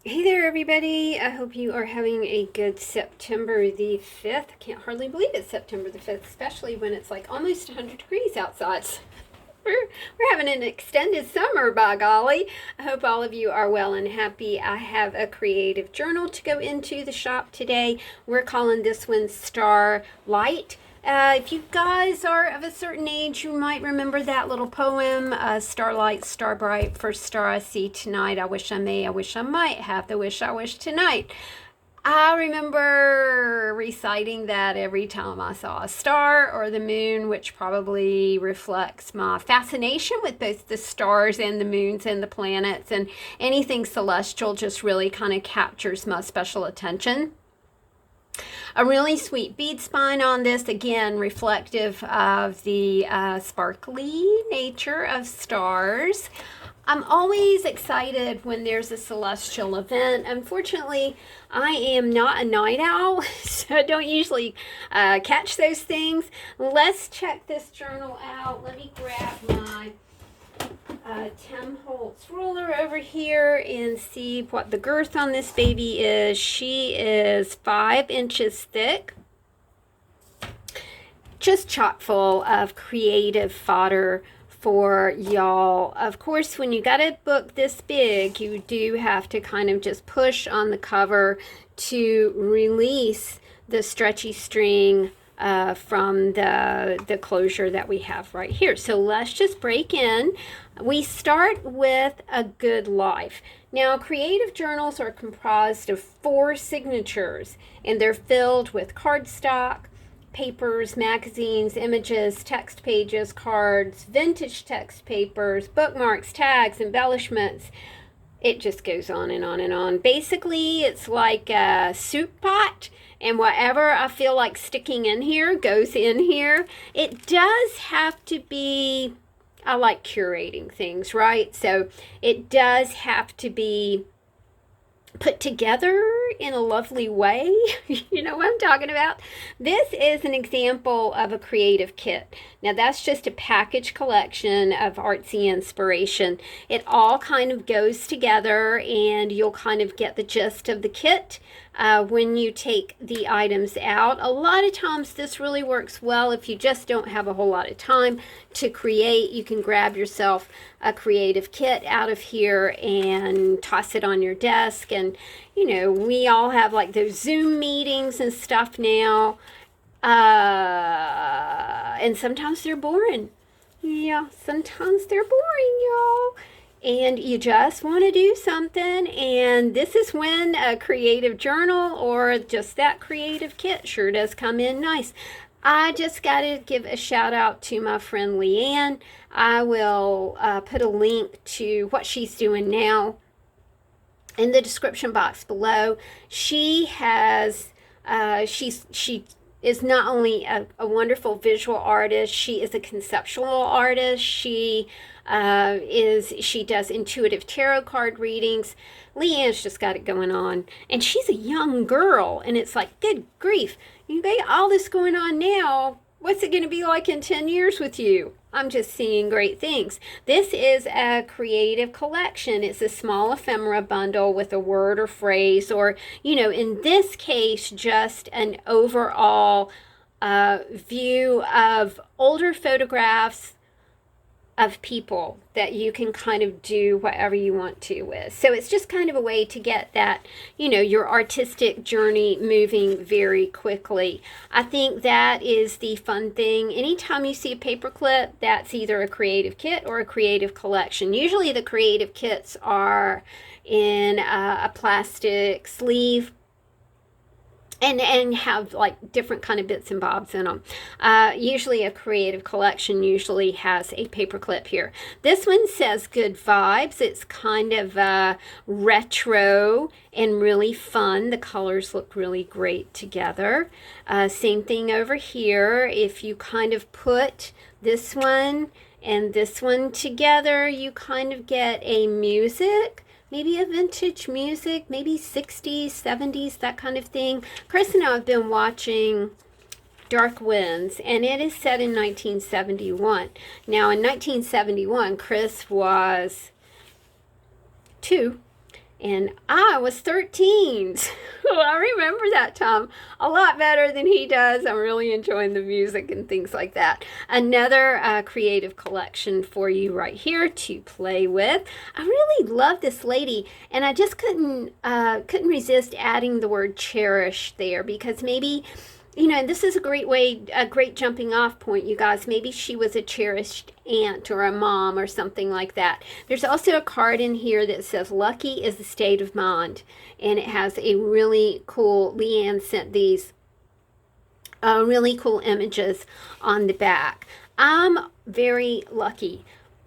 Hey there, everybody. I hope you are having a good September the 5th. I can't hardly believe it's September the 5th, especially when it's like almost 100 degrees outside. We're having an extended summer, by golly. I hope all of you are well and happy. I have a creative journal to go into the shop today. We're calling this one Starlight. If you guys are of a certain age, you might remember that little poem, Starlight, Star Bright, first star I see tonight. I wish I may, I wish I might have the wish I wish tonight. I remember reciting that every time I saw a star or the moon, which probably reflects my fascination with both the stars and the moons and the planets, and anything celestial just really kind of captures my special attention. A really sweet bead spine on this, again, reflective of the sparkly nature of stars. I'm always excited when there's a celestial event. Unfortunately, I am not a night owl, so I don't usually catch those things. Let's check this journal out. Let me grab my Tim Holtz ruler over here and see what the girth on this baby is. She is 5 inches thick. Just chock full of creative fodder for y'all. Of course, when you got a book this big, you do have to kind of just push on the cover to release the stretchy string from the closure that we have right here. So let's just break in. We start with a good life. Now, creative journals are comprised of 4 signatures, and they're filled with cardstock, papers, magazines, images, text pages, cards, vintage text papers, bookmarks, tags, embellishments. It just goes on and on and on. Basically, it's like a soup pot, and whatever I feel like sticking in here goes in here. It does have to be, I like curating things, right? So it does have to be put together in a lovely way. You know what I'm talking about? This is an example of a creative kit. Now that's just a package collection of artsy inspiration. It all kind of goes together and you'll kind of get the gist of the kit when you take the items out. A lot of times this really works well if you just don't have a whole lot of time to create. You can grab yourself a creative kit out of here and toss it on your desk. And you know, we all have like those Zoom meetings and stuff now, and sometimes they're boring. Yeah, sometimes they're boring, y'all, and you just want to do something, and this is when a creative journal or just that creative kit sure does come in nice. I just got to give a shout out to my friend Leanne. I will put a link to what she's doing now in the description box below. She has she is not only a wonderful visual artist, she is a conceptual artist. She does intuitive tarot card readings. Leanne's just got it going on, and she's a young girl, and it's like, good grief, you got all this going on now. What's it going to be like in 10 years with you? I'm just seeing great things. This is a creative collection. It's a small ephemera bundle with a word or phrase, or, you know, in this case, just an overall view of older photographs of people that you can kind of do whatever you want to with. So it's just kind of a way to get that, you know, your artistic journey moving very quickly. I think that is the fun thing. Anytime you see a paperclip, that's either a creative kit or a creative collection. Usually the creative kits are in a plastic sleeve, and have like different kind of bits and bobs in them. Usually a creative collection usually has a paper clip here. This one says good vibes. It's kind of retro and really fun. The colors look really great together. Same thing over here. If you kind of put this one and this one together, you kind of get a music, maybe a vintage music, maybe 60s, 70s, that kind of thing. Chris and I have been watching Dark Winds, and it is set in 1971. Now, in 1971, Chris was 2, and I was 13. So I remember that time a lot better than he does. I'm really enjoying the music and things like that. Another creative collection for you right here to play with. I really love this lady, and I just couldn't resist adding the word cherish there, because maybe, you know, this is a great jumping off point, you guys. Maybe she was a cherished aunt or a mom or something like that. There's also a card in here that says lucky is the state of mind, and it has a really cool, Leanne sent these really cool images on the back. I'm very lucky.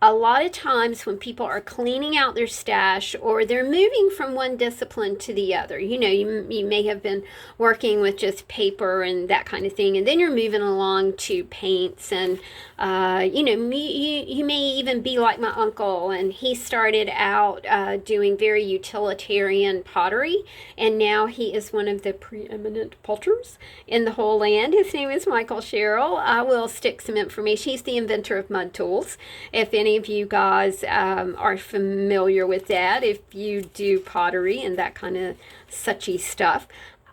A lot of times when people are cleaning out their stash, or they're moving from one discipline to the other, you know, you may have been working with just paper and that kind of thing, and then you're moving along to paints, and you know, you may even be like my uncle, and he started out doing very utilitarian pottery, and now he is one of the preeminent potters in the whole land. His name is Michael Sherrill. I will stick some information. He's the inventor of mud tools. If any of you guys are familiar with that, if you do pottery and that kind of suchy stuff.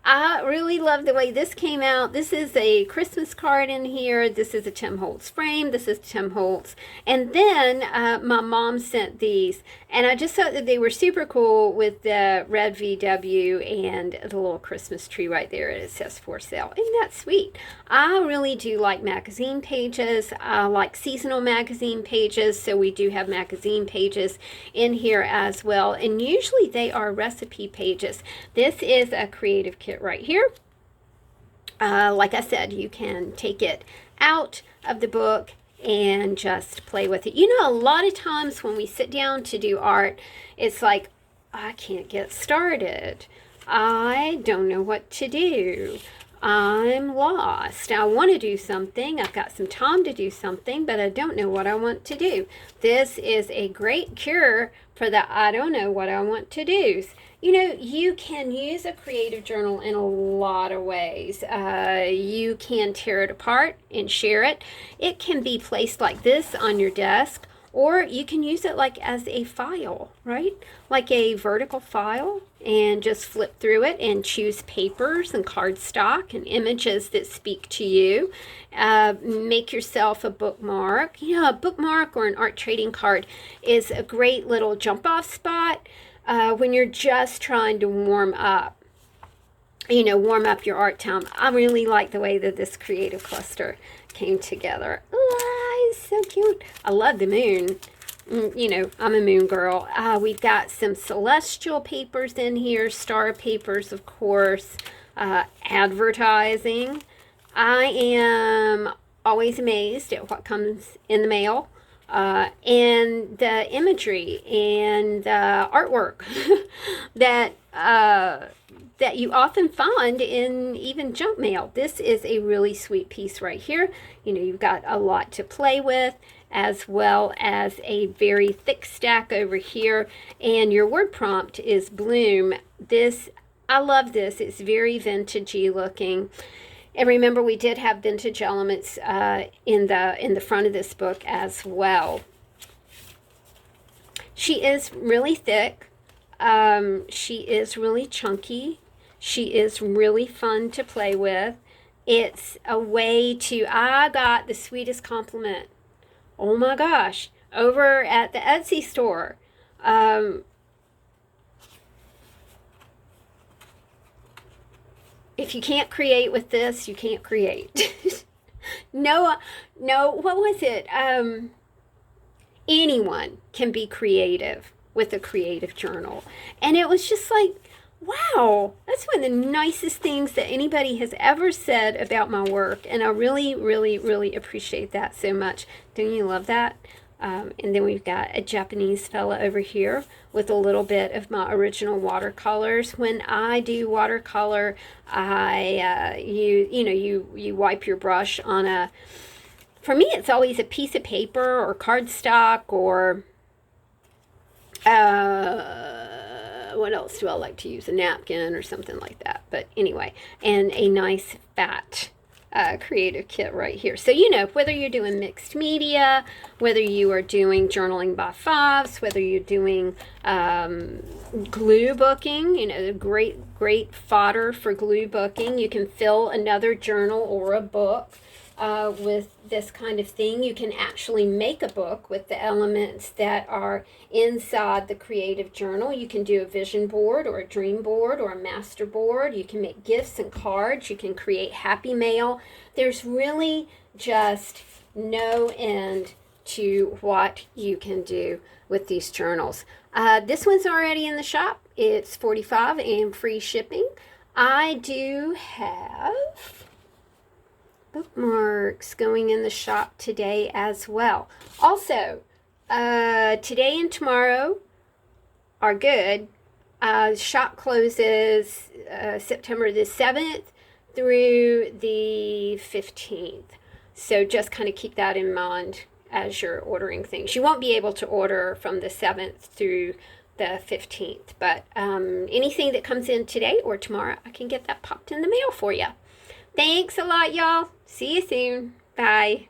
I really love the way this came out. This is a Christmas card in here. This is a Tim Holtz frame. This is Tim Holtz. And then my mom sent these, and I just thought that they were super cool with the red VW and the little Christmas tree right there. It says for sale. Isn't that sweet? I really do like magazine pages. I like seasonal magazine pages, so we do have magazine pages in here as well. And usually they are recipe pages. This is a creative kit right here. Like I said, you can take it out of the book and just play with it. You know, a lot of times when we sit down to do art, it's like, I can't get started. I don't know what to do. I'm lost. I want to do something. I've got some time to do something, but I don't know what I want to do. This is a great cure for the I don't know what I want to do. You know, you can use a creative journal in a lot of ways. You can tear it apart and share it. It can be placed like this on your desk, or you can use it like as a file, right? Like a vertical file, and just flip through it and choose papers and cardstock and images that speak to you. Make yourself a bookmark. You know, a bookmark or an art trading card is a great little jump off spot when you're just trying to warm up. You know, warm up your art time. I really like the way that this creative cluster came together. Oh, it's so cute. I love the moon. You know, I'm a moon girl. We've got some celestial papers in here, star papers, of course, advertising. I am always amazed at what comes in the mail, and the imagery and the artwork that that you often find in even junk mail. This is a really sweet piece right here. You know, you've got a lot to play with, as well as a very thick stack over here. And your word prompt is bloom. This, I love this. It's very vintagey looking. And remember, we did have vintage elements in the front of this book as well. She is really thick. She is really chunky. She is really fun to play with. It's a way to, I got the sweetest compliment. Oh my gosh, over at the Etsy store. If you can't create with this, you can't create. No, what was it? Anyone can be creative with a creative journal. And it was just like, wow, that's one of the nicest things that anybody has ever said about my work. And I really, really, really appreciate that so much. Don't you love that? And then we've got a Japanese fella over here with a little bit of my original watercolors. When I do watercolor, you wipe your brush on a, for me it's always a piece of paper or cardstock, or what else do I like to use? A napkin or something like that. But anyway, and a nice fat creative kit right here. So, you know, whether you're doing mixed media, whether you are doing journaling by fives, whether you're doing glue booking, you know, great fodder for glue booking. You can fill another journal or a book with this kind of thing. You can actually make a book with the elements that are inside the creative journal. You can do a vision board or a dream board or a master board. You can make gifts and cards. You can create happy mail. There's really just no end to what you can do with these journals. This one's already in the shop. It's $45 and free shipping. I do have bookmarks going in the shop today as well. Also, today and tomorrow are good. Shop closes September the 7th through the 15th. So just kind of keep that in mind as you're ordering things. You won't be able to order from the 7th through the 15th, but anything that comes in today or tomorrow, I can get that popped in the mail for you. Thanks a lot, y'all. See you soon. Bye.